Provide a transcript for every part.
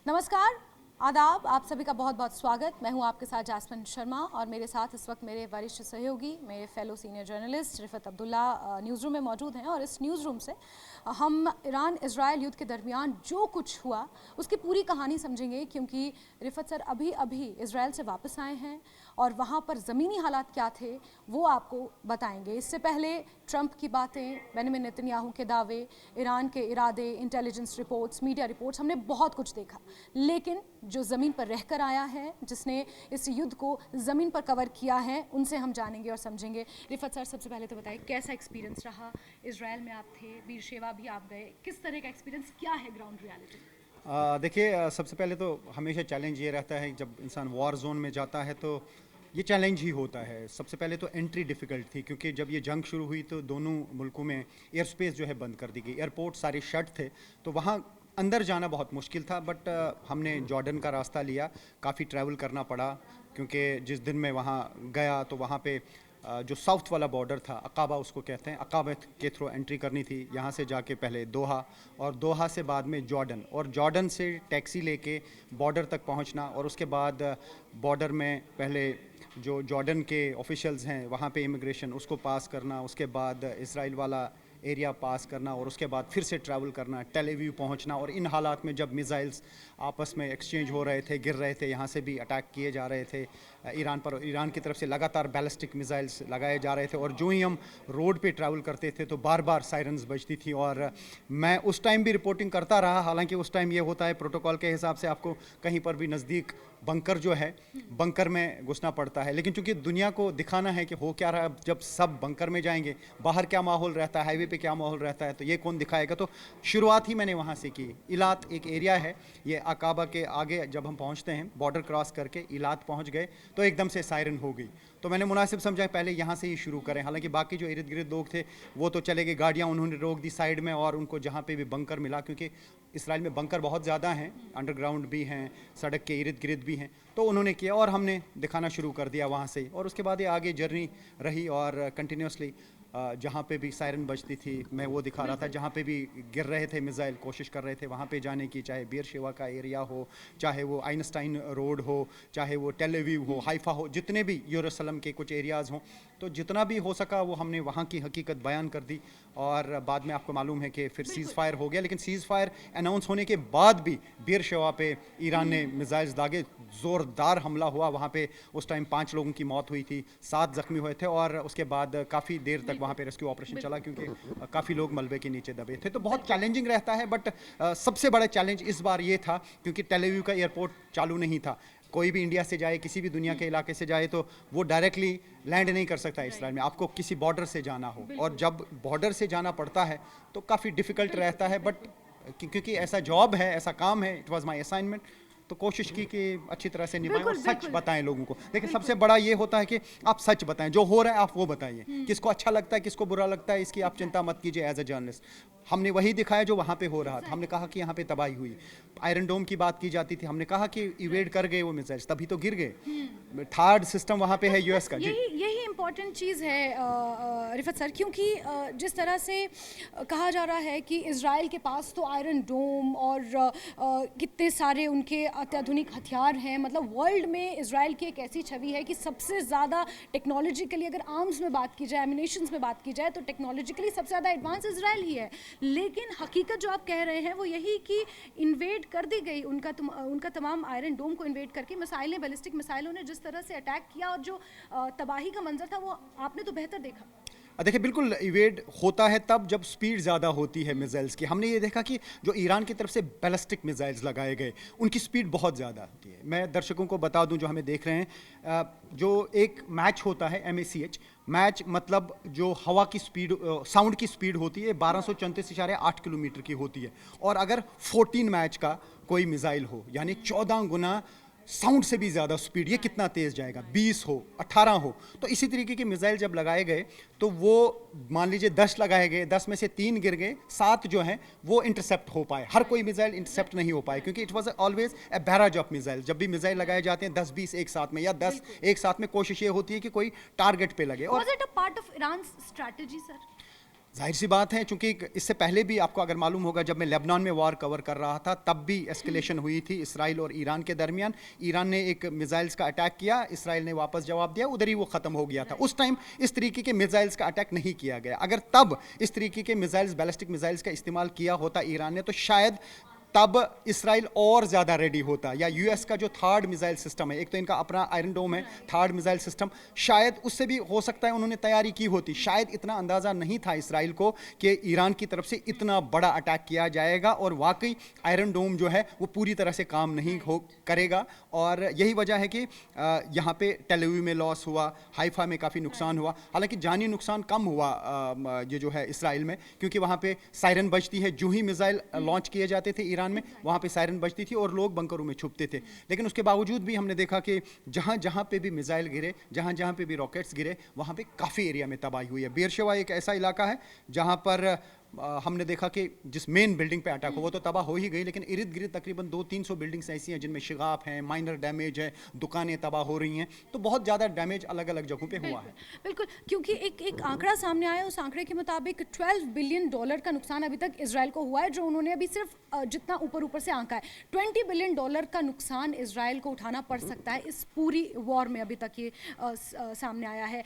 नमस्कार, आदाब, आप सभी का बहुत बहुत स्वागत। मैं हूं आपके साथ जासमिन शर्मा और मेरे साथ इस वक्त मेरे वरिष्ठ सहयोगी, मेरे fellow senior journalist Rifat Abdullah news room में मौजूद हैं। और इस न्यूज़ रूम से हम ईरान इजराइल युद्ध के दरमियान जो कुछ हुआ उसकी पूरी कहानी समझेंगे, क्योंकि रिफत सर अभी अभी इजराइल से वापस आए हैं और वहाँ पर ज़मीनी हालात क्या थे वो आपको बताएंगे। इससे पहले ट्रंप की बातें, बेंजामिन नेतन्याहू के दावे, ईरान के इरादे, इंटेलिजेंस रिपोर्ट्स, मीडिया रिपोर्ट्स, हमने बहुत कुछ देखा। लेकिन जो ज़मीन पर रहकर आया है, जिसने इस युद्ध को ज़मीन पर कवर किया है, उनसे हम जानेंगे और समझेंगे। रिफत सर, सबसे पहले तो बताइए कैसा एक्सपीरियंस रहा? इजराइल में आप थे, बीरशेवा भी आप गए, किस तरह का एक्सपीरियंस, क्या है ग्राउंड रियलिटी? देखिए, सबसे पहले तो हमेशा चैलेंज ये रहता है जब इंसान वॉर जोन में जाता है तो ये चैलेंज ही होता है। सबसे पहले तो एंट्री डिफ़िकल्ट थी, क्योंकि जब ये जंग शुरू हुई तो दोनों मुल्कों में एयर स्पेस जो है बंद कर दी गई, एयरपोर्ट सारे शट थे, तो वहाँ अंदर जाना बहुत मुश्किल था। बट हमने जॉर्डन का रास्ता लिया, काफ़ी ट्रैवल करना पड़ा, क्योंकि जिस दिन मैं वहाँ गया तो वहाँ पे जो साउथ वाला बॉर्डर था, अकाबा उसको कहते हैं, अकाबा के थ्रू एंट्री करनी थी। यहाँ से जाके पहले दोहा, और दोहा से बाद में जॉर्डन, और जॉर्डन से टैक्सी लेके बॉर्डर तक पहुँचना, और उसके बाद बॉर्डर में पहले जो जॉर्डन के ऑफिशियल्स हैं वहाँ पे इमिग्रेशन, उसको पास करना, उसके बाद इसराइल वाला एरिया पास करना, और उसके बाद फिर से ट्रैवल करना, टेल अवीव पहुँचना। और इन हालात में जब मिसाइल्स आपस में एक्सचेंज हो रहे थे, गिर रहे थे, यहाँ से भी अटैक किए जा रहे थे ईरान पर, ईरान की तरफ से लगातार बैलिस्टिक मिसाइल्स लगाए जा रहे थे, और जो ही हम रोड पे ट्रैवल करते थे तो बार बार सायरन्स बजती थी। और मैं उस टाइम भी रिपोर्टिंग करता रहा। हालांकि उस टाइम ये होता है प्रोटोकॉल के हिसाब से आपको कहीं पर भी नज़दीक बंकर जो है, बंकर में घुसना पड़ता है। लेकिन चूंकि दुनिया को दिखाना है कि हो क्या रहा है, जब सब बंकर में जाएंगे, बाहर क्या माहौल रहता है, हाईवे पे क्या माहौल रहता है, तो ये कौन दिखाएगा। तो शुरुआत ही मैंने वहाँ से की। इलात एक एरिया है, ये अकाबा के आगे जब हम पहुँचते हैं, बॉर्डर क्रॉस करके इलात पहुँच गए तो एकदम से सायरन हो गई। तो मैंने मुनासिब समझा पहले यहाँ से ही शुरू करें। हालांकि बाकी जो इर्द गिर्द लोग थे वो तो चले गए, गाड़ियाँ उन्होंने रोक दी साइड में, और उनको जहाँ पे भी बंकर मिला, क्योंकि इसराइल में बंकर बहुत ज़्यादा हैं, अंडरग्राउंड भी हैं, सड़क के इर्द गिर्द भी हैं, तो उन्होंने किया और हमने दिखाना शुरू कर दिया वहाँ से। और उसके बाद ये आगे जर्नी रही, और कंटिन्यूसली जहाँ पे भी सायरन बजती थी मैं वो दिखा रहा था। जहाँ पे भी गिर रहे थे मिसाइल, कोशिश कर रहे थे वहाँ पे जाने की, चाहे बीरशेवा का एरिया हो, चाहे वो आइंस्टाइन रोड हो, चाहे वो टेल अवीव हो, हाइफा हो, जितने भी यरूशलेम के कुछ एरियाज़ हों, तो जितना भी हो सका वो हमने वहाँ की हकीकत बयान कर दी। और बाद में आपको मालूम है कि फिर सीज़ फायर हो गया। लेकिन सीज़ फायर अनाउंस होने के बाद भी बीरशेवा पे ईरान ने मिसाइल्स दागे, ज़ोरदार हमला हुआ वहाँ पे। उस टाइम 5 लोगों की मौत हुई थी, 7 जख्मी हुए थे, और उसके बाद काफ़ी देर तक वहाँ पे रेस्क्यू ऑपरेशन चला, क्योंकि काफ़ी लोग मलबे के नीचे दबे थे। तो बहुत चैलेंजिंग रहता है। बट सबसे बड़ा चैलेंज इस बार ये था क्योंकि टेल अवीव का एयरपोर्ट चालू नहीं था। कोई भी इंडिया से जाए, किसी भी दुनिया के इलाके से जाए, तो वो डायरेक्टली लैंड नहीं कर सकता इसराइल में, आपको किसी बॉर्डर से जाना हो। और जब बॉर्डर से जाना पड़ता है तो काफ़ी डिफ़िकल्ट रहता है। बट क्योंकि ऐसा जॉब है, ऐसा काम है, इट वाज़ माई असाइनमेंट, तो कोशिश की कि अच्छी तरह से निभाएं और सच बताएं लोगों को। देखिए, सबसे बड़ा ये होता है कि आप सच बताएं, जो हो रहा है आप वो बताइए। किसको अच्छा लगता है, किसको बुरा लगता है, इसकी आप चिंता मत कीजिए। एज ए जर्नलिस्ट हमने वही दिखाया जो वहाँ पे हो रहा था। हमने कहा कि यहाँ पे तबाही हुई। आयरन डोम की बात की जाती थी, हमने कहा कि इवेड कर गए वो मिसाइल्स, तभी तो गिर गए। थार्ड सिस्टम वहाँ पे है यूएस का। यही इम्पॉर्टेंट चीज़ है रिफत सर, क्योंकि जिस तरह से कहा जा रहा है कि इजराइल के पास तो आयरन डोम और कितने सारे उनके अत्याधुनिक हथियार हैं, मतलब वर्ल्ड में इजराइल की एक ऐसी छवि है कि सबसे ज़्यादा टेक्नोलॉजिकली, अगर आर्म्स में बात की जाए, एमिनेशंस में बात की जाए, तो टेक्नोलॉजिकली सबसे ज़्यादा एडवांस इजराइल ही है। लेकिन हकीकत जो आप कह रहे हैं वो यही कि इन्वेड कर दी गई, उनका तमाम आयरन डोम को इन्वेड करके मिसाइलें, बैलिस्टिक मिसाइलों ने जिस तरह से अटैक किया, और जो तबाही का मंजर था वो आपने तो बेहतर देखा। देखिए, बिल्कुल इवेड होता है तब जब स्पीड ज़्यादा होती है मिसाइल्स की। हमने ये देखा कि जो ईरान की तरफ से बैलिस्टिक मिसाइल्स लगाए गए, उनकी स्पीड बहुत ज़्यादा होती है। मैं दर्शकों को बता दूं जो हमें देख रहे हैं, जो एक मैच होता है MACH मैच, मतलब जो हवा की स्पीड, साउंड की स्पीड होती है 1234.8 किलोमीटर की होती है। और अगर 14 मैच का कोई मिसाइल हो, यानी 14 गुना साउंड से भी ज़्यादा स्पीड, ये कितना तेज़ जाएगा, 20 हो, 18 हो। तो इसी तरीके के मिसाइल जब लगाए गए तो वो मान लीजिए 10 लगाए गए, 10 में से 3 गिर गए, 7 जो हैं वो इंटरसेप्ट हो पाए। हर कोई मिसाइल इंटरसेप्ट नहीं हो पाए, क्योंकि it was always a barrage of missile. जब भी मिसाइल लगाए जाते हैं 10-20 एक साथ में, या 10 एक साथ में, कोशिश ये होती है कि कोई टारगेट पे लगे। और was it a part of Iran strategy sir? जाहिर सी बात है, चूंकि इससे पहले भी आपको अगर मालूम होगा, जब मैं लेबनान में वार कवर कर रहा था तब भी एस्केलेशन हुई थी इसराइल और ईरान के दरमियान। ईरान ने एक मिसाइल्स का अटैक किया, इसराइल ने वापस जवाब दिया, उधर ही वो ख़त्म हो गया था। उस टाइम इस तरीके के मिसाइल्स का अटैक नहीं किया गया। अगर तब इस तरीके के मिसाइल्स, बैलिस्टिक मिसाइल्स का इस्तेमाल किया होता ईरान ने, तो शायद तब इसराइल और ज़्यादा रेडी होता। या यूएस का जो थर्ड मिसाइल सिस्टम है, एक तो इनका अपना आयरन डोम है, थर्ड मिसाइल सिस्टम, शायद उससे भी हो सकता है उन्होंने तैयारी की होती। शायद इतना अंदाज़ा नहीं था इसराइल को कि ईरान की तरफ से इतना बड़ा अटैक किया जाएगा, और वाकई आयरन डोम जो है वो पूरी तरह से काम नहीं करेगा। और यही वजह है कि यहाँ पे टेल अवीव में लॉस हुआ, हाइफा में काफ़ी नुकसान हुआ। हालांकि जानी नुकसान कम हुआ ये जो है इसराइल में, क्योंकि वहाँ पे सायरन बजती है। जो ही मिसाइल लॉन्च किए जाते थे ईरान में, वहाँ पे सायरन बजती थी और लोग बंकरों में छुपते थे। लेकिन उसके बावजूद भी हमने देखा कि जहाँ जहाँ पे भी मिसाइल गिरे, जहाँ जहाँ पे भी रॉकेट्स गिरे, वहाँ पे काफ़ी एरिया में तबाही हुई है। बेरशेवा एक ऐसा इलाका है जहाँ पर हमने देखा कि जिस मेन बिल्डिंग पे अटैक हो वो तो तबाह हो ही गई, लेकिन इर्द गिर्द तकरीबन 200-300 बिल्डिंग्स ऐसी हैं जिनमें शिगाफ हैं, माइनर डैमेज है, दुकानें तबाह हो रही हैं। तो बहुत ज़्यादा डैमेज अलग अलग जगहों पे हुआ है। बिल्कुल, क्योंकि एक आंकड़ा सामने आया, उस आंकड़े के मुताबिक $12 बिलियन का नुकसान अभी तक इसराइल को हुआ है, जो उन्होंने अभी सिर्फ जितना ऊपर से आंका है। $20 बिलियन का नुकसान इसराइल को उठाना पड़ सकता है इस पूरी वॉर में। अभी तक ये सामने आया है।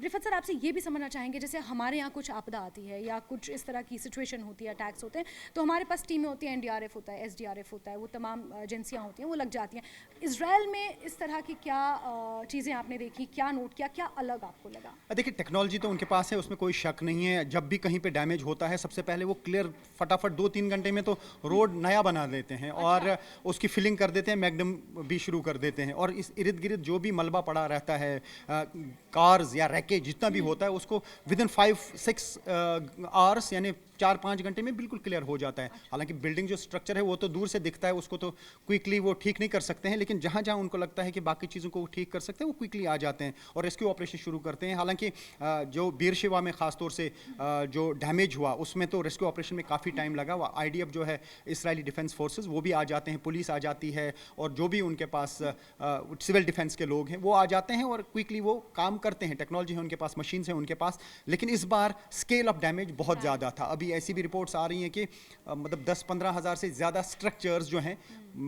रिफत सर, आपसे ये भी समझना चाहेंगे, जैसे हमारे यहाँ कुछ आपदा आती है या कुछ इस तरह की सिचुएशन होती है, अटैक्स होते हैं, तो हमारे पास टीमें होती हैं, एनडीआरएफ होता है, एसडीआरएफ होता है, वो तमाम एजेंसियाँ होती हैं, वो लग जाती हैं। इजराइल में इस तरह की क्या चीज़ें आपने देखी, क्या नोट किया, क्या अलग आपको लगा? देखिए, टेक्नोलॉजी तो उनके पास है, उसमें कोई शक नहीं है। जब भी कहीं पे डैमेज होता है, सबसे पहले वो क्लियर फटाफट 2-3 घंटे में तो रोड नया बना देते हैं और उसकी फिलिंग कर देते हैं, मैग्नम भी शुरू कर देते हैं। और इस इर्द गिर्द जो भी मलबा पड़ा रहता है, कार्स या रैकेज जितना भी होता है, उसको विदिन 5-6 आवर्स यानी 4-5 घंटे में बिल्कुल क्लियर हो जाता है। हालांकि बिल्डिंग जो स्ट्रक्चर है वो तो दूर से दिखता है, उसको तो क्विकली वो ठीक नहीं कर सकते हैं, लेकिन जहाँ जहाँ उनको लगता है कि बाकी चीज़ों को ठीक कर सकते हैं, वो क्विकली आ जाते हैं और रेस्क्यू ऑपरेशन शुरू करते हैं। हालांकि जो बीरशेवा में ख़ासतौर से जो डैमेज हुआ, उसमें तो रेस्क्यू ऑपरेशन में काफ़ी टाइम लगा। वो IDF जो है, इसराइली डिफेंस फोर्सेज, वो भी आ जाते हैं, पुलिस आ जाती है, और जो भी उनके पास सिविल डिफेंस के लोग हैं वो आ जाते हैं और क्विकली वो काम करते हैं। टेक्नोलॉजी है उनके पास, मशीन्स हैं उनके पास, लेकिन इस बार स्केल ऑफ डैमेज बहुत ज़्यादा था। अभी ऐसी भी रिपोर्ट्स आ रही हैं कि मतलब 10-15 हज़ार से ज़्यादा स्ट्रक्चर्स जो हैं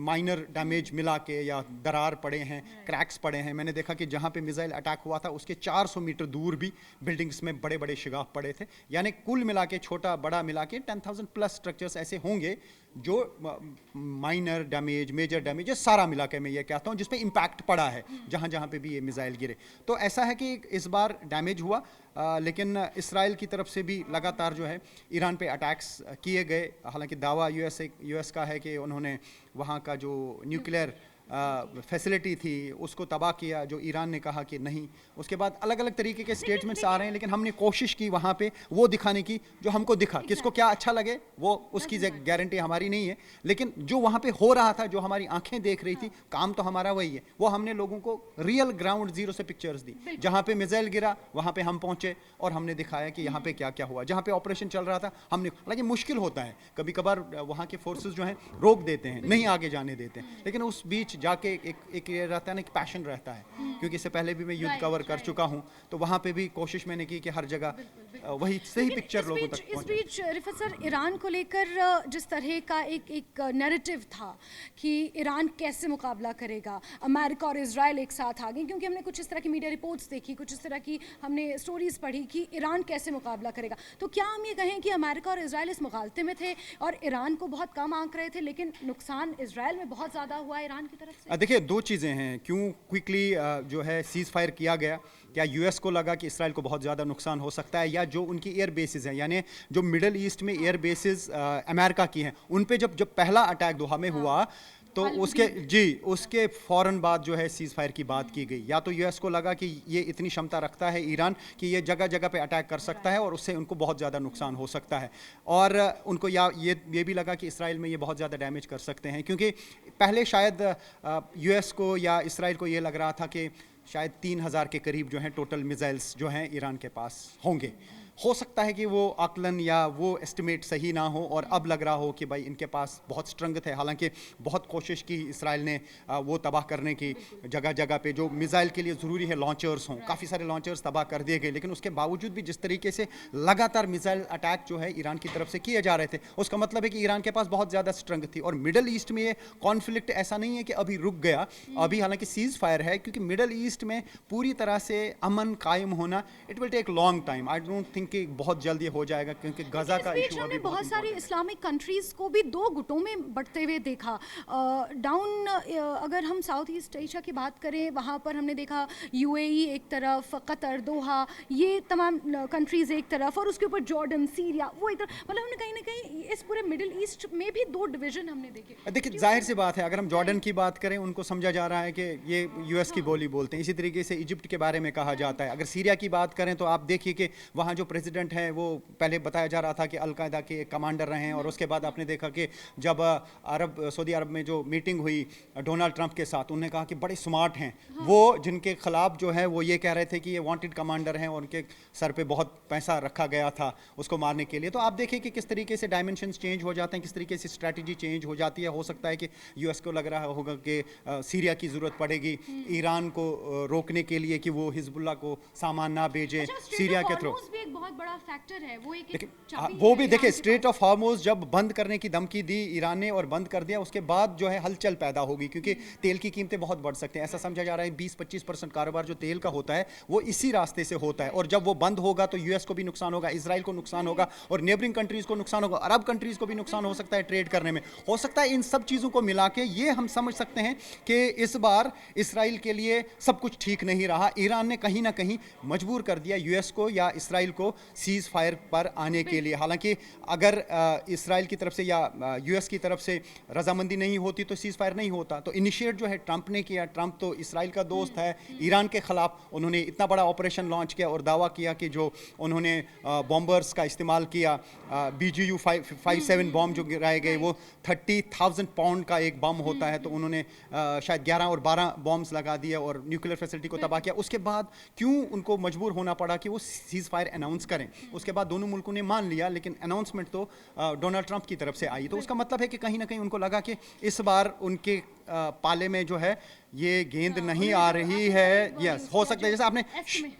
माइनर डैमेज मिला के या दरार पड़े हैं, क्रैक्स पड़े हैं। मैंने देखा कि जहाँ पे मिसाइल अटैक हुआ था उसके 400 मीटर दूर भी बिल्डिंग्स में बड़े बड़े शिगाफ पड़े थे। यानी कुल मिला के, छोटा बड़ा मिला के 10,000 प्लस स्ट्रक्चर्स ऐसे होंगे जो माइनर डैमेज, मेजर डैमेज, ये सारा मिला के मैं ये कहता हूँ जिसमें इम्पैक्ट पड़ा है जहाँ जहाँ पे भी ये मिसाइल गिरे। तो ऐसा है कि इस बार डैमेज हुआ, लेकिन इसराइल की तरफ से भी लगातार जो है ईरान पे अटैक्स किए गए। हालांकि दावा यूएस का है कि उन्होंने वहाँ का जो न्यूक्लियर फैसिलिटी थी उसको तबाह किया, जो ईरान ने कहा कि नहीं। उसके बाद अलग अलग तरीके के स्टेटमेंट्स आ रहे हैं, लेकिन हमने कोशिश की वहाँ पे वो दिखाने की जो हमको दिखा। किसको क्या अच्छा लगे वो उसकी गारंटी हमारी नहीं है, लेकिन जो वहाँ पे हो रहा था, जो हमारी आंखें देख रही थी, काम तो हमारा वही है। वो हमने लोगों को रियल ग्राउंड जीरो से पिक्चर्स दी। जहाँ पे मिसाइल गिरा वहाँ पे हम पहुँचे और हमने दिखाया कि यहाँ पे क्या क्या हुआ। जहाँ पे ऑपरेशन चल रहा था हमने, हालांकि मुश्किल होता है, कभी कभार वहाँ के फोर्सेज जो हैं रोक देते हैं, नहीं आगे जाने देते हैं, लेकिन उस बीच जाके एक ये रहता है ना, एक पैशन रहता है। क्योंकि इससे पहले भी मैं युद्ध कवर कर चुका हूँ, तो वहाँ पे भी कोशिश मैंने की कि हर जगह वही सही पिक्चर लोगों तक पहुंचे। इस बीच रिफत सर, ईरान को लेकर जिस तरह का एक नैरेटिव था कि ईरान कैसे मुकाबला करेगा, अमेरिका और इजराइल एक साथ आ गए, क्योंकि हमने कुछ इस तरह की मीडिया रिपोर्ट्स देखी, कुछ इस तरह की हमने स्टोरीज पढ़ी कि ईरान कैसे मुकाबला करेगा। तो क्या हम ये कहें कि अमेरिका और इजराइल इस मुकाबले में थे और ईरान को बहुत कम आंक रहे थे, लेकिन नुकसान इजराइल में बहुत ज़्यादा हुआ ईरान की तरफ से? देखिए, दो चीज़ें हैं। क्यों क्विकली जो है सीज़ फायर किया गया? क्या यूएस को लगा कि इसराइल को बहुत ज़्यादा नुकसान हो सकता है, या जो उनकी एयर बेसिस हैं, यानी जो मिडल ईस्ट में एयर बेसिस अमेरिका की हैं, उन पे जब पहला अटैक दोहा में हुआ तो उसके फ़ौरन बाद जो है सीज़ फायर की बात की गई। या तो यूएस को लगा कि ये इतनी क्षमता रखता है ईरान कि ये जगह जगह पे अटैक कर सकता है और उससे उनको बहुत ज़्यादा नुकसान हो सकता है, और उनको ये भी लगा कि इसराइल में ये बहुत ज़्यादा डैमेज कर सकते हैं। क्योंकि पहले शायद यूएस को या इसराइल को ये लग रहा था कि शायद 3,000 के करीब जो हैं टोटल मिसाइल्स जो हैं ईरान के पास होंगे, हो सकता है कि वो आकलन या वो एस्टिमेट सही ना हो और अब लग रहा हो कि भाई इनके पास बहुत स्ट्रेंथ है। हालांकि बहुत कोशिश की इसराइल ने वो तबाह करने की, जगह जगह पे जो मिसाइल के लिए ज़रूरी है लॉन्चर्स हों, काफ़ी सारे लॉन्चर्स तबाह कर दिए गए, लेकिन उसके बावजूद भी जिस तरीके से लगातार मिसाइल अटैक जो है ईरान की तरफ से किए जा रहे थे, उसका मतलब है कि ईरान के पास बहुत ज़्यादा स्ट्रेंथ थी। और मिडल ईस्ट में ये कॉन्फ्लिक्ट ऐसा नहीं है कि अभी रुक गया, अभी हालांकि सीज फायर है, क्योंकि मिडल ईस्ट में पूरी तरह से अमन कायम होना it will take long time. I don't think कि बहुत जल्दी हो जाएगा, क्योंकि गजा का इस बीच इशू हमने अभी बहुत सारी इस्लामिक कंट्रीज को भी दो गुटों में बंटते हुए देखा। डाउन अगर हम साउथ ईस्ट एशिया की बात करें, वहाँ पर हमने देखा यूएई एक तरफ, कतर, दोहा, ये तमाम कंट्रीज एक तरफ, और उसके ऊपर जॉर्डन, सीरिया वो एक तरफ। मतलब हमने कहीं ना कहीं इस पूरे मिडिल ईस्ट में भी दो डिवीजन हमने देखे। देखिए, जाहिर सी बात है, अगर हम जॉर्डन की बात करें, उनको समझा जा रहा है कि ये यूएस की बोली बोलते हैं। इसी तरीके से इजिप्ट के बारे में कहा जाता है। अगर सीरिया की बात करें तो आप देखिए कि वहाँ जो प्रेसिडेंट है वो पहले बताया जा रहा था कि अलकायदा के कमांडर रहे हैं, और उसके बाद आपने देखा कि जब सऊदी अरब में जो मीटिंग हुई डोनाल्ड ट्रंप के साथ, उन्होंने कहा कि बड़े स्मार्ट हैं वो, जिनके खिलाफ जो है वो ये कह रहे थे कि ये वांटेड कमांडर हैं और उनके सर पे बहुत पैसा रखा गया था उसको मारने के लिए। तो आप देखिए कि किस तरीके से डायमेंशंस चेंज हो जाते हैं, किस तरीके से स्ट्रैटेजी चेंज हो जाती है। हो सकता है कि यूएस को लग रहा होगा कि सीरिया की ज़रूरत पड़ेगी ईरान को रोकने के लिए कि वो हिजबुल्लाह को सामान ना भेजे सीरिया के थ्रू। भी एक बहुत बड़ा फैक्टर है, वो एक वो भी देखिए, स्ट्रेट ऑफ हार्मोज जब बंद करने की धमकी दी ईरान ने और बंद कर दिया, उसके बाद जो है हलचल पैदा होगी, क्योंकि तेल की कीमतें बहुत बढ़ सकती हैं। ऐसा समझा जा रहा है 20-25% कारोबार जो तेल का होता है वो इसी रास्ते से होता है, और जब वो बंद होगा तो यूएस को भी नुकसान होगा, इसराइल को नुकसान होगा, और नेबरिंग कंट्रीज को नुकसान होगा, अरब कंट्रीज को भी नुकसान हो सकता है ट्रेड करने में। हो सकता है इन सब चीज़ों को मिला के ये हम समझ सकते हैं कि इस बार इसराइल के लिए सब कुछ ठीक नहीं रहा। ईरान ने कहीं ना कहीं मजबूर कर दिया यूएस को या इसराइल को सीज फायर पर आने के लिए। हालांकि अगर इसराइल की तरफ से या यूएस की तरफ से रजामंदी नहीं होती तो सीज फायर नहीं होता। तो इनिशिएट जो है ट्रंप ने किया। ट्रंप तो इसराइल का दोस्त है। ईरान के खिलाफ उन्होंने इतना बड़ा ऑपरेशन लॉन्च किया और दावा किया कि जो उन्होंने बॉम्बर्स का इस्तेमाल किया, BGU 57 बॉम्ब जो गिराए गए, वो 30,000 पाउंड का एक बम होता है। तो उन्होंने शायद 11 और 12 बॉम्ब्स लगा दिए और न्यूक्लियर फैसिलिटी को तबाह किया। उसके बाद क्यों उनको मजबूर होना पड़ा कि वो सीज फायर अनाउंस करें? उसके बाद दोनों मुल्कों ने मान लिया, लेकिन अनाउंसमेंट तो डोनाल्ड ट्रंप की तरफ से आई। तो उसका मतलब है कि कहीं ना कहीं उनको लगा कि इस बार उनके पाले में जो है ये गेंद नहीं आ रही है। यस, हो सकता है जैसे आपने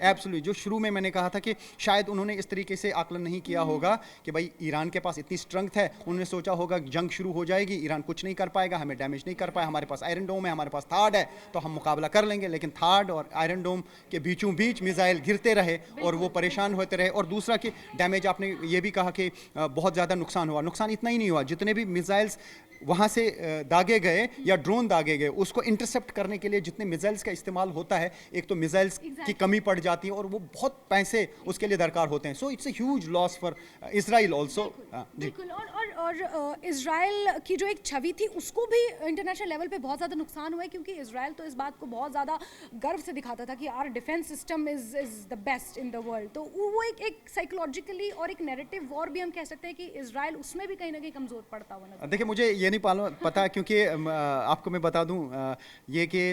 एब्सोल्युटली जो शुरू में मैंने कहा था कि शायद उन्होंने इस तरीके से आकलन नहीं किया होगा कि भाई ईरान के पास इतनी स्ट्रेंथ है। उन्होंने सोचा होगा जंग शुरू हो जाएगी, ईरान कुछ नहीं कर पाएगा, हमें डैमेज नहीं कर पाए, हमारे पास आयरन डोम है, हमारे पास थार्ड है, तो हम मुकाबला कर लेंगे। लेकिन थार्ड और आयरन डोम के बीचों बीच मिसाइल गिरते रहे और वो परेशान होते रहे। और दूसरा कि डैमेज, आपने ये भी कहा कि बहुत ज़्यादा नुकसान हुआ। नुकसान इतना ही नहीं हुआ, जितने भी मिसाइल्स वहाँ से दागे गए या ड्रोन दागे गए, उसको इंटरसेप्ट करने के लिए जितने मिसाइल्स का इस्तेमाल होता है, एक तो मिसाइल्स की कमी पड़ जाती है और वो बहुत पैसे उसके लिए दरकार होते हैं। So it's a huge loss for Israel also. बिल्कुल। और इजराइल की जो एक छवि थी उसको भी इंटरनेशनल लेवल पे बहुत ज़्यादा नुकसान हुआ है, क्योंकि इजराइल तो इस बात को बहुत ज़्यादा गर्व से दिखाता था कि our defence system is the best in the world. तो वो एक साइकोलॉजिकली और एक नैरेटिव वॉर भी हम कह सकते हैं कि इजराइल उसमें भी कहीं ना कहीं कमज़ोर पड़ता हुआ। देखिए, मुझे ये नहीं पता, क्योंकि आपको मैं बता दूं ये कि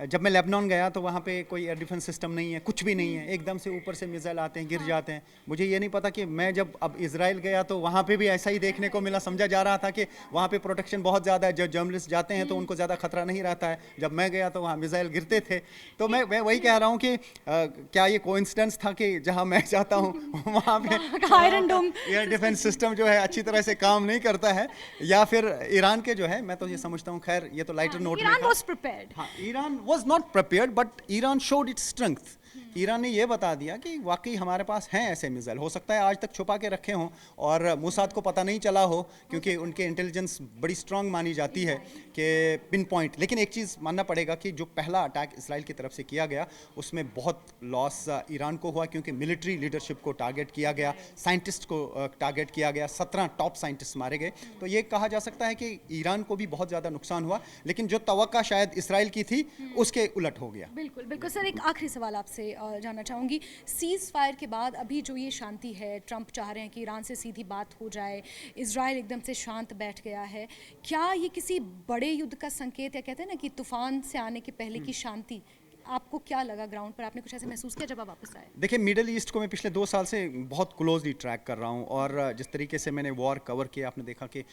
जब मैं लेबनान गया तो वहाँ पे कोई एयर डिफेंस सिस्टम नहीं है, कुछ भी नहीं है। एकदम से ऊपर से मिसाइल आते हैं, गिर जाते हैं। मुझे ये नहीं पता कि मैं जब अब इजराइल गया तो वहाँ पे भी ऐसा ही देखने को मिला। समझा जा रहा था कि वहाँ पे प्रोटेक्शन बहुत ज़्यादा है, जब जर्नलिस्ट जाते हैं तो उनको ज़्यादा खतरा नहीं रहता है। जब मैं गया तो वहाँ मिसाइल गिरते थे। तो मैं वही कह रहा हूँ कि क्या ये कोइंसिडेंस था कि जहाँ मैं जाता हूँ वहाँ पे आयरन डोम एयर डिफेंस सिस्टम जो है अच्छी तरह से काम नहीं करता है, या फिर ईरान के जो है, मैं तो ये समझता हूँ, खैर ये तो लाइटर नोट में था। Iran was not prepared, but Iran showed its strength. Iran ने ये बता दिया कि वाकई हमारे पास हैं ऐसे मिसाइल। हो सकता है आज तक छुपा के रखे हों और मोसाद को पता नहीं चला हो, क्योंकि उनके इंटेलिजेंस बड़ी स्ट्रांग मानी जाती है कि पिन पॉइंट। लेकिन एक चीज़ मानना पड़ेगा कि जो पहला अटैक इसराइल की तरफ से किया गया उसमें बहुत लॉस ईरान को हुआ, क्योंकि मिलिट्री लीडरशिप को टारगेट किया गया, साइंटिस्ट को टारगेट किया गया, 17 टॉप साइंटिस्ट मारे गए। तो ये कहा जा सकता है कि ईरान को भी बहुत ज़्यादा नुकसान हुआ, लेकिन जो तवक्का शायद इसराइल की थी उसके उलट हो गया। बिल्कुल बिल्कुल। सर, एक आखिरी सवाल आपसे जानना चाहूँगी। सीज फायर के बाद अभी जो ये शांति है, ट्रंप चाह रहे हैं कि ईरान से सीधी बात हो जाए, इजराइल एकदम से शांत बैठ गया है, क्या ये किसी बड़े युद्ध का संकेत है? कहते हैं ना कि तूफान से आने के पहले की शांति, आपको क्या लगा ग्राउंड पर, आपने कुछ ऐसे महसूस किया जब आप वापस आए? देखिए, मिडल ईस्ट को मैं पिछले 2 साल से बहुत क्लोजली ट्रैक कर रहा हूँ, और जिस तरीके से मैंने वॉर कवर किया, आपने देखा कि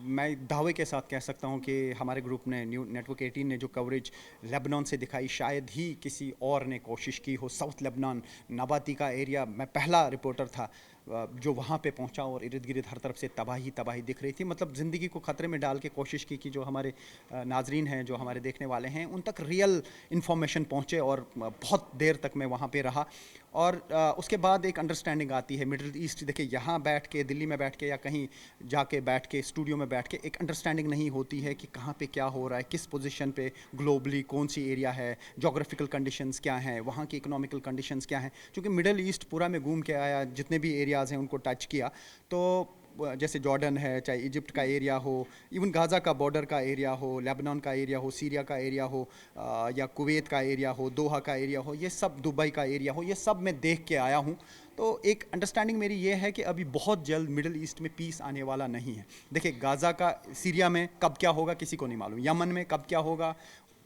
मैं दावे के साथ कह सकता हूँ कि हमारे ग्रुप ने, न्यू नेटवर्क 18 ने जो कवरेज लेबनान से दिखाई, शायद ही किसी और ने कोशिश की हो। साउथ लेबनान, नाबाती का एरिया, मैं पहला रिपोर्टर था जो वहाँ पे पहुँचा, और इर्द गिर्द हर तरफ से तबाही तबाही दिख रही थी। मतलब ज़िंदगी को ख़तरे में डाल के कोशिश की कि जो हमारे नाजरीन हैं, जो हमारे देखने वाले हैं, उन तक रियल इन्फॉर्मेशन पहुँचे, और बहुत देर तक मैं वहाँ पे रहा। और उसके बाद एक अंडरस्टैंडिंग आती है मिडिल ईस्ट। देखिए, यहाँ बैठ के, दिल्ली में बैठ के या कहीं जाके बैठ के, स्टूडियो में बैठ के एक अंडरस्टैंडिंग नहीं होती है कि कहाँ पे क्या हो रहा है, किस पोजीशन पे ग्लोबली कौन सी एरिया है, जोग्राफिकल कंडीशंस क्या हैं, वहाँ की इकोनॉमिकल कंडीशंस क्या हैं। क्योंकि मिडिल ईस्ट पूरा मैं घूम के आया, जितने भी एरियाज़ हैं उनको टच किया, तो जैसे जॉर्डन है, चाहे इजिप्ट का एरिया हो, इवन गाज़ा का बॉर्डर का एरिया हो, लेबनान का एरिया हो, सीरिया का एरिया हो, या कुवैत का एरिया हो, दोहा का एरिया हो, ये सब, दुबई का एरिया हो, ये सब मैं देख के आया हूँ। तो एक अंडरस्टैंडिंग मेरी ये है कि अभी बहुत जल्द मिडिल ईस्ट में पीस आने वाला नहीं है। देखिए, गाज़ा का, सीरिया में कब क्या होगा किसी को नहीं मालूम, यमन में कब क्या होगा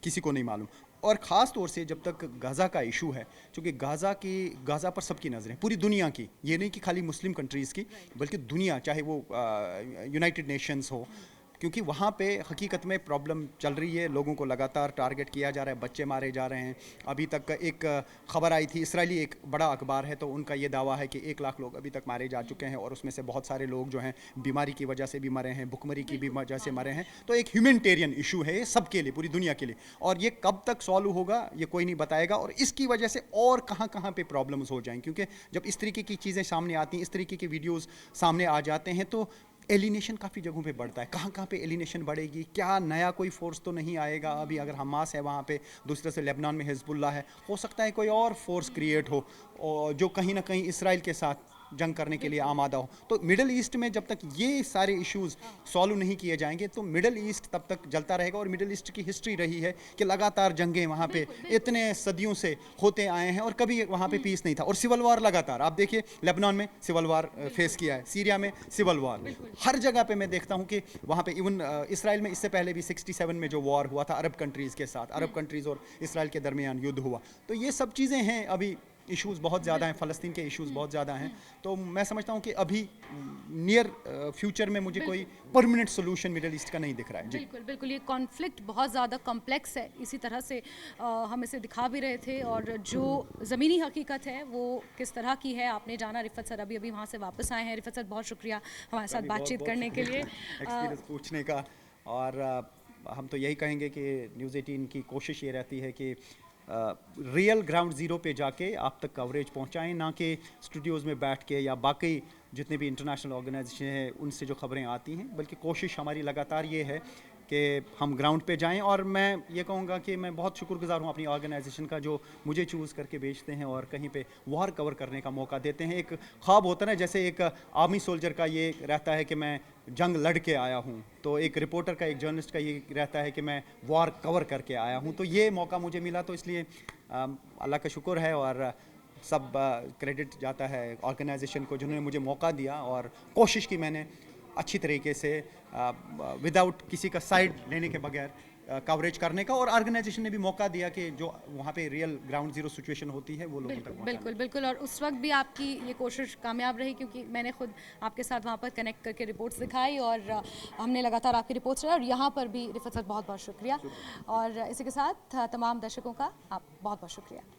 किसी को नहीं मालूम। और ख़ास तौर से जब तक गाज़ा का इशू है, क्योंकि गाज़ा पर सबकी नज़रें, पूरी दुनिया की, ये नहीं कि खाली मुस्लिम कंट्रीज़ की, बल्कि दुनिया, चाहे वो यूनाइटेड नेशंस हो, क्योंकि वहाँ पे हकीकत में प्रॉब्लम चल रही है। लोगों को लगातार टारगेट किया जा रहा है, बच्चे मारे जा रहे हैं। अभी तक एक खबर आई थी, इसराइली एक बड़ा अखबार है, तो उनका ये दावा है कि 1 लाख लोग अभी तक मारे जा चुके हैं, और उसमें से बहुत सारे लोग जो हैं बीमारी की वजह से भी मरे हैं, भुखमरी की भी वजह से मरे हैं। तो एक ह्यूमैनिटेरियन इशू है ये सबके लिए, पूरी दुनिया के लिए, और ये कब तक सॉल्व होगा ये कोई नहीं बताएगा। और इसकी वजह से और कहाँ कहाँ पे प्रॉब्लम्स हो जाएंगी, क्योंकि जब इस तरीके की चीज़ें सामने आती हैं, इस तरीके के वीडियोज़ सामने आ जाते हैं, तो एलिनेशन काफ़ी जगहों पे बढ़ता है। कहाँ कहाँ पे एलिनेशन बढ़ेगी, क्या नया कोई फोर्स तो नहीं आएगा। अभी अगर हमास है वहाँ पे, दूसरी तरफ से लेबनान में हिजबुल्लाह है, हो सकता है कोई और फोर्स क्रिएट हो, और जो कहीं ना कहीं इसराइल के साथ जंग करने के लिए आमादा हो। तो मिडिल ईस्ट में जब तक ये सारे इश्यूज सॉल्व नहीं किए जाएंगे, तो मिडिल ईस्ट तब तक जलता रहेगा। और मिडिल ईस्ट की हिस्ट्री रही है कि लगातार जंगें वहाँ पे इतने सदियों से होते आए हैं, और कभी वहाँ पे पीस नहीं था। और सिविल वार लगातार, आप देखिए, लेबनान में सिविल वार फेस किया है, सीरिया में सिविल वार, हर जगह पे मैं देखता हूँ कि वहाँ पे इवन इसराइल में इससे पहले भी 67 में जो वॉर हुआ था अरब कंट्रीज़ के साथ, अरब कंट्रीज़ और इसराइल के दरमियान युद्ध हुआ। तो ये सब चीज़ें हैं, अभी इश्यूज़ बहुत ज़्यादा हैं, फ़लस्तीन के इश्यूज़ बहुत ज़्यादा हैं। तो मैं समझता हूँ कि अभी नियर फ्यूचर में मुझे कोई परमानेंट सोल्यूशन मिडिल ईस्ट का नहीं दिख रहा है। जी, बिल्कुल बिल्कुल, ये कॉन्फ्लिक्ट बहुत ज़्यादा कॉम्प्लेक्स है, इसी तरह से हम इसे दिखा भी रहे थे, और जो ज़मीनी हकीकत है वो किस तरह की है आपने जाना। रिफत सर अभी वहाँ से वापस आए हैं। रिफत सर, बहुत शुक्रिया हमारे साथ बातचीत करने के लिए, एक्सपीरियंस पूछने का। और हम तो यही कहेंगे कि न्यूज़ 18 की कोशिश ये रहती है कि रियल ग्राउंड ज़ीरो पे जाके आप तक कवरेज पहुंचाएं, ना कि स्टूडियोज़ में बैठ के या बाकी जितने भी इंटरनेशनल ऑर्गेनाइजेशन हैं उनसे जो खबरें आती हैं। बल्कि कोशिश हमारी लगातार ये है कि हम ग्राउंड पे जाएं। और मैं ये कहूँगा कि मैं बहुत शुक्रगुजार हूँ अपनी ऑर्गेनाइजेशन का, जो मुझे चूज़ करके भेजते हैं और कहीं पे वॉर कवर करने का मौका देते हैं। एक ख्वाब होता है ना, जैसे एक आर्मी सोल्जर का ये रहता है कि मैं जंग लड़ के आया हूँ, तो एक रिपोर्टर का, एक जर्नलिस्ट का ये रहता है कि मैं वॉर कवर करके आया हूँ। तो ये मौका मुझे मिला, तो इसलिए अल्लाह का शुक्र है, और सब क्रेडिट जाता है ऑर्गेनाइजेशन को जिन्होंने मुझे मौका दिया, और कोशिश की मैंने अच्छी तरीके से विदाउट किसी का साइड लेने के बगैर कवरेज करने का। और ऑर्गेनाइजेशन ने भी मौका दिया कि जो वहाँ पे रियल ग्राउंड जीरो सिचुएशन होती है वो लोगों तक पहुंचाने। बिल्कुल बिल्कुल, और उस वक्त भी आपकी ये कोशिश कामयाब रही, क्योंकि मैंने खुद आपके साथ वहाँ पर कनेक्ट करके रिपोर्ट्स दिखाई, और हमने लगातार आपकी रिपोर्ट्स रहे, और यहाँ पर भी रिफत सर बहुत बहुत शुक्रिया। और इसी के साथ तमाम दर्शकों का आप बहुत बहुत शुक्रिया।